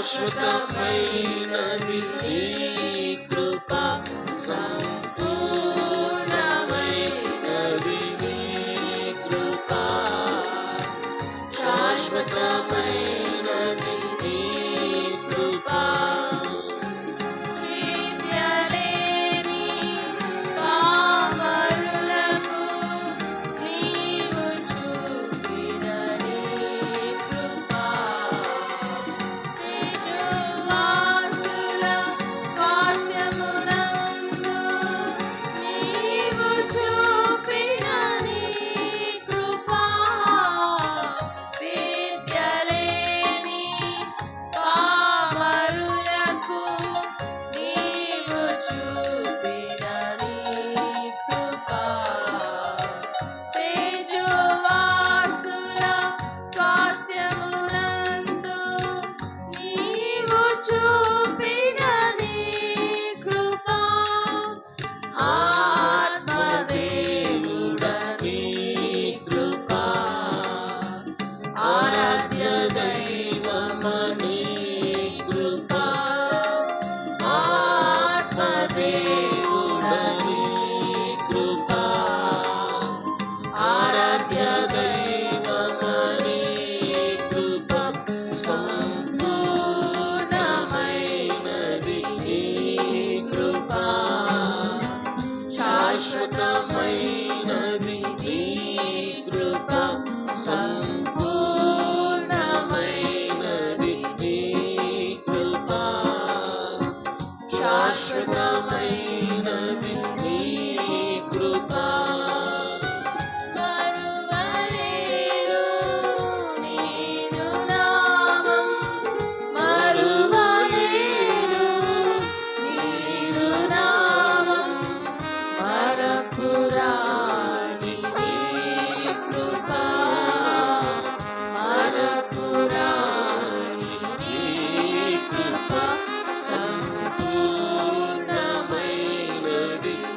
శాశ్వతమైనది నీ కృప, సంపూర్ణమైనది నీ కృప, శాశ్వతమైనది నీ కృప. విద్యలేని పామరులకు నీవు చూపిన నీ కృప, తేజోవాసుల స్వాస్థ్యమునందు నీవు చూపిన నీ కృప, విద్యలేని పామరులకు నీవు చూపిన నీ కృప, తేజోవాసుల స్వాస్థ్యమునందు నీవు చూపిన నీ కృప, ఆత్మదేవుడ నీ కృప, ఆరాధ్య దైవమనీ కృప, ఆత్మదేవుడ నీ కృప, ఆరాధ్య దైవమనీ కృప, సంపూర్ణమైనది నీ కృప, శాశ్వతమైనది నీ కృప, సంపూర్ణమైనది నీ కృప, శాశ్వతమైనది నీ కృప. మరువలేను నీదు నామం, మరువలేను నీదు నామం, మరపురాని నీ కృప, మరపురాని నీ కృప, సంపూర్ణమైనది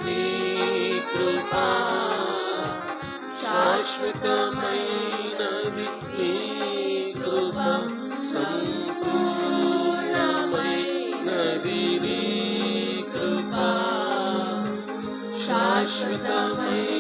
నీ కృప, శాశ్వతమైనది నీ కృప, సంపూర్ణమైనది నీ కృప, శాశ్వతమైనది